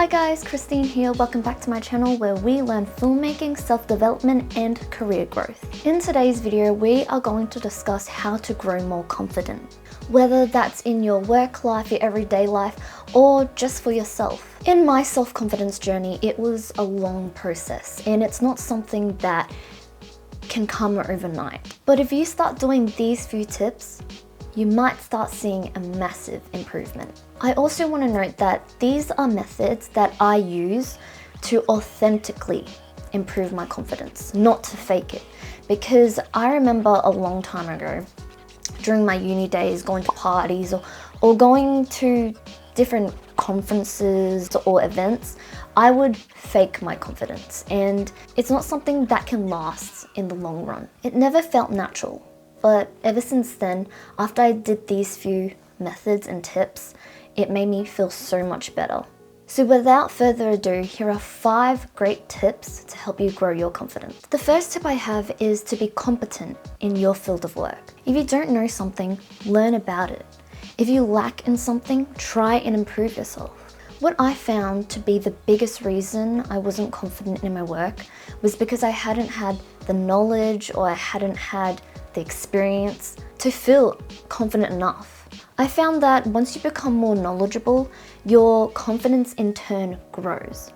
guys, Christine here. Welcome back to my channel where we learn filmmaking, self-development and career growth. In today's video, we are going to discuss how to grow more confident. Whether that's in your work life, your everyday life, or just for yourself. In my self-confidence journey, it was a long process and it's not something that can come overnight. But if you start doing these few tips, you might start seeing a massive improvement. I also want to note that these are methods that I use to authentically improve my confidence, not to fake it. Because I remember a long time ago, during my uni days, going to parties or going to different conferences or events, I would fake my confidence, and it's not something that can last in the long run. It never felt natural. But ever since then, after I did these few methods and tips, it made me feel so much better. So without further ado, here are 5 great tips to help you grow your confidence. The first tip I have is to be competent in your field of work. If you don't know something, learn about it. If you lack in something, try and improve yourself. What I found to be the biggest reason I wasn't confident in my work was because I hadn't had the knowledge or I hadn't had the experience to feel confident enough. I found that once you become more knowledgeable, your confidence in turn grows.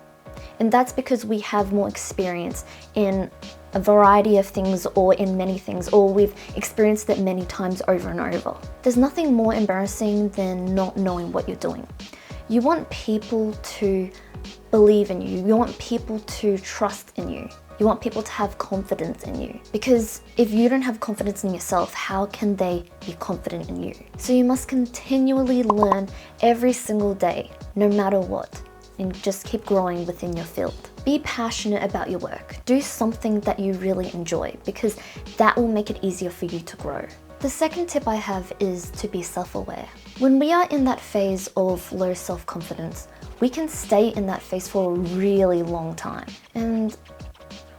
And that's because we have more experience in a variety of things or in many things, or we've experienced it many times over and over. There's nothing more embarrassing than not knowing what you're doing. You want people to believe in you. You want people to trust in you. You want people to have confidence in you. Because if you don't have confidence in yourself, how can they be confident in you? So you must continually learn every single day, no matter what, and just keep growing within your field. Be passionate about your work. Do something that you really enjoy, because that will make it easier for you to grow. The second tip I have is to be self-aware. When we are in that phase of low self-confidence, we can stay in that phase for a really long time. And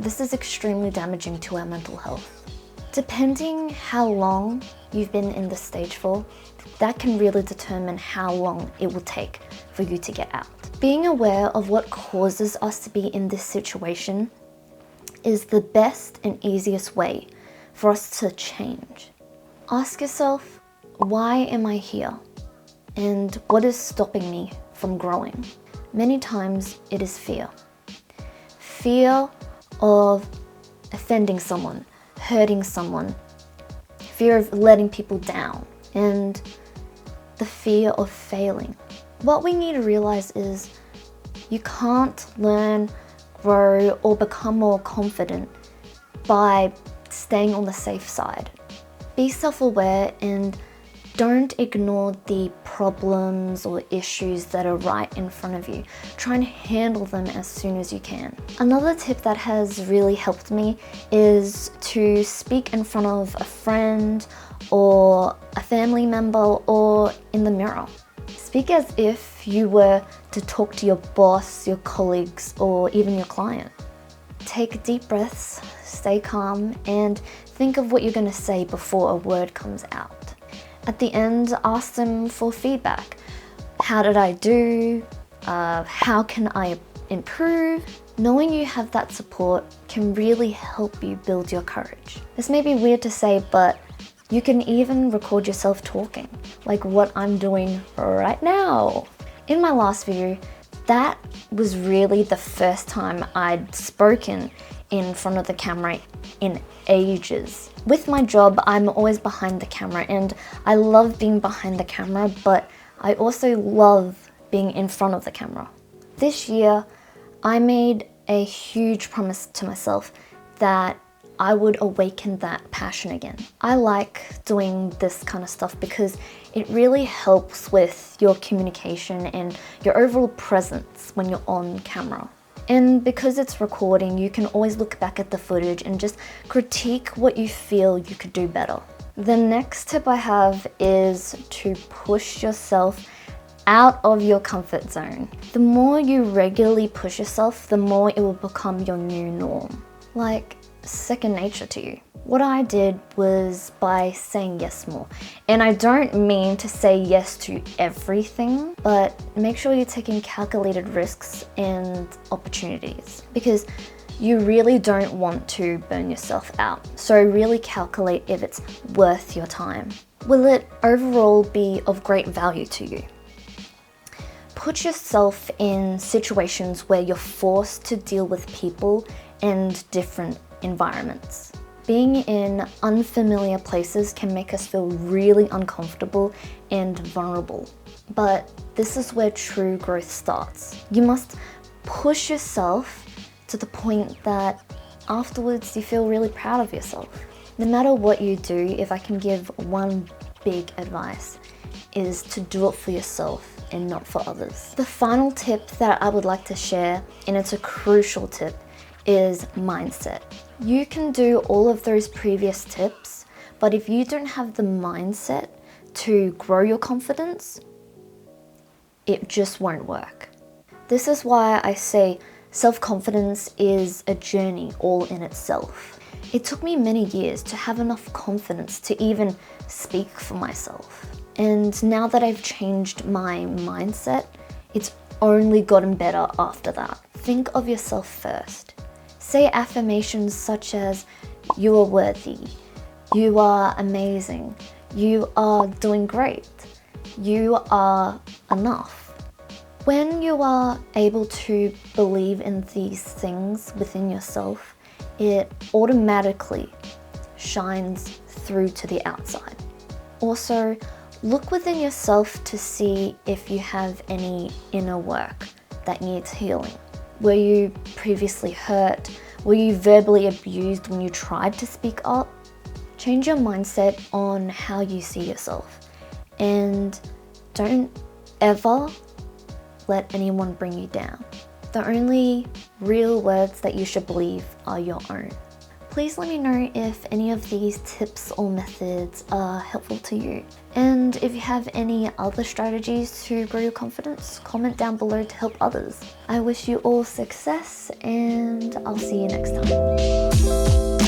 this is extremely damaging to our mental health. Depending how long you've been in this stage for, that can really determine how long it will take for you to get out. Being aware of what causes us to be in this situation is the best and easiest way for us to change. Ask yourself, why am I here? And what is stopping me from growing? Many times it is fear. Fear of offending someone, hurting someone, fear of letting people down, and the fear of failing. What we need to realize is you can't learn, grow, or become more confident by staying on the safe side. Be self-aware and don't ignore the problems or issues that are right in front of you. Try and handle them as soon as you can. Another tip that has really helped me is to speak in front of a friend or a family member or in the mirror. Speak as if you were to talk to your boss, your colleagues, or even your client. Take deep breaths, stay calm, and think of what you're going to say before a word comes out. At the end, ask them for feedback. How did I do? How can I improve? Knowing you have that support can really help you build your courage. This may be weird to say, but you can even record yourself talking, like what I'm doing right now. In my last video, that was really the first time I'd spoken in front of the camera in ages. With my job, I'm always behind the camera and I love being behind the camera, but I also love being in front of the camera. This year, I made a huge promise to myself that I would awaken that passion again. I like doing this kind of stuff because it really helps with your communication and your overall presence when you're on camera. And because it's recording, you can always look back at the footage and just critique what you feel you could do better. The next tip I have is to push yourself out of your comfort zone. The more you regularly push yourself, the more it will become your new norm. Like second nature to you. What I did was by saying yes more. And I don't mean to say yes to everything, but make sure you're taking calculated risks and opportunities, because you really don't want to burn yourself out. So really calculate if it's worth your time. Will it overall be of great value to you? Put yourself in situations where you're forced to deal with people and different environments. Being in unfamiliar places can make us feel really uncomfortable and vulnerable. But this is where true growth starts. You must push yourself to the point that afterwards you feel really proud of yourself. No matter what you do, if I can give one big advice, is to do it for yourself and not for others. The final tip that I would like to share, and it's a crucial tip, is mindset. You can do all of those previous tips, but if you don't have the mindset to grow your confidence, it just won't work. This is why I say self-confidence is a journey all in itself. It took me many years to have enough confidence to even speak for myself. And now that I've changed my mindset, it's only gotten better after that. Think of yourself first. Say affirmations such as, you are worthy, you are amazing, you are doing great, you are enough. When you are able to believe in these things within yourself, it automatically shines through to the outside. Also, look within yourself to see if you have any inner work that needs healing. Were you previously hurt? Were you verbally abused when you tried to speak up? Change your mindset on how you see yourself. And don't ever let anyone bring you down. The only real words that you should believe are your own. Please let me know if any of these tips or methods are helpful to you. And if you have any other strategies to grow your confidence, comment down below to help others. I wish you all success, and I'll see you next time.